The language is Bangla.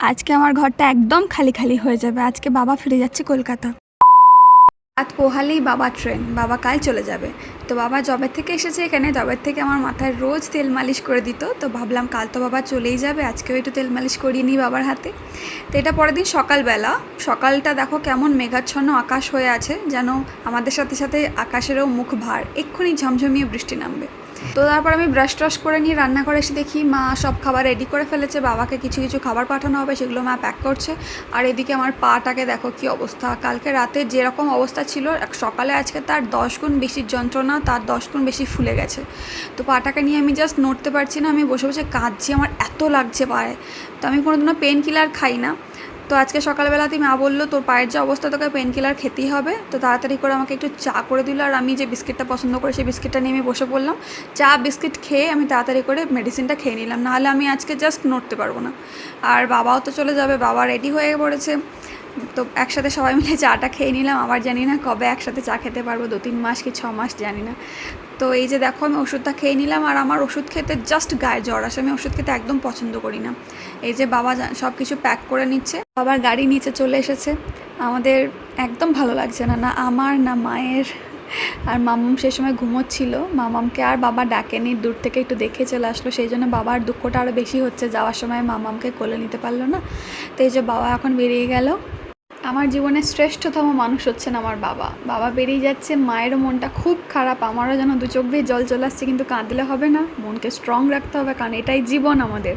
আজকে আমার ঘরটা একদম খালি খালি হয়ে যাবে। আজকে বাবা ফিরে যাচ্ছে কলকাতা। রাত পোহালেই বাবা ট্রেন, বাবা কাল চলে যাবে। তো বাবা জবের থেকে এসেছে এখানে, জবের থেকে আমার মাথায় রোজ তেল মালিশ করে দিত। তো ভাবলাম কাল তো বাবা চলেই যাবে, আজকেও একটু তেল মালিশ করিয়ে নিই বাবার হাতে। তো এটা পরের দিন সকালবেলা, সকালটা দেখো কেমন মেঘাচ্ছন্ন আকাশ হয়ে আছে, যেন আমাদের সাথে সাথে আকাশেরও মুখ ভার, এক্ষুনি ঝমঝমিয়ে বৃষ্টি নামবে। তো তারপর আমি ব্রাশ ট্রাশ করে নিয়ে রান্না করে এসে দেখি মা সব খাবার রেডি করে ফেলেছে, বাবাকে কিছু কিছু খাবার পাঠানো হবে, সেগুলো মা প্যাক করছে। আর এদিকে আমার পাটাকে দেখো কি অবস্থা, কালকে রাতে যেরকম অবস্থা ছিল সকালে আজকে তার 10 গুণ বেশি যন্ত্রণা, তার 10 গুণ বেশি ফুলে গেছে। তো পাটাকে নিয়ে আমি জাস্ট নড়তে পারছি না, আমি বসে বসে কাঁদছি, আমার এত লাগছে পায়ে। তো আমি কোনোদিনও পেন কিলার খাই না। তো আজকে সকালবেলাতেই মা বললো তোর পায়ের যে অবস্থা, তোকে পেন কিলার খেতেই হবে। তো তাড়াতাড়ি করে আমাকে একটু চা করে দিল, আর আমি যে বিস্কিটটা পছন্দ করি সেই বিস্কিটটা নিয়ে আমি বসে পড়লাম। চা বিস্কিট খেয়ে আমি তাড়াতাড়ি করে মেডিসিনটা খেয়ে নিলাম, নাহলে আমি আজকে জাস্ট নড়তে পারবো না। আর বাবাও তো চলে যাবে, বাবা রেডি হয়ে পড়েছে। তো একসাথে সবাই মিলে চাটা খেয়ে নিলাম। আবার জানি না কবে একসাথে চা খেতে পারবো, 2-3 মাস কি 6 মাস জানি না। তো এই যে দেখো আমি ওষুধটা খেয়ে নিলাম, আর আমার ওষুধ খেতে জাস্ট গায়ে জ্বর আসে, আমি ওষুধ খেতে একদম পছন্দ করি না। এই যে বাবা সব কিছু প্যাক করে নিচ্ছে, বাবার গাড়ি নিচে চলে এসেছে। আমাদের একদম ভালো লাগছে না, না আমার না মায়ের। আর মামাম সে সময় ঘুমোচ্ছিল, মামামকে আর বাবা ডাকেনি, দূর থেকে একটু দেখে চলে আসলো, সেই জন্য বাবার দুঃখটা আরও বেশি হচ্ছে, যাওয়ার সময় মামামকে কোলে নিতে পারলো না। তো এই যে বাবা এখন বেরিয়ে গেল। আমার জীবনের শ্রেষ্ঠতম মানুষ হচ্ছেন আমার বাবা। বাবা বেরিয়ে যাচ্ছে, মায়েরও মনটা খুব খারাপ, আমারও যেন দু চোখ দিয়ে জল চলে আসছে, কিন্তু কাঁদলে হবে না, মনকে স্ট্রং রাখতে হবে, কারণ এটাই জীবন আমাদের।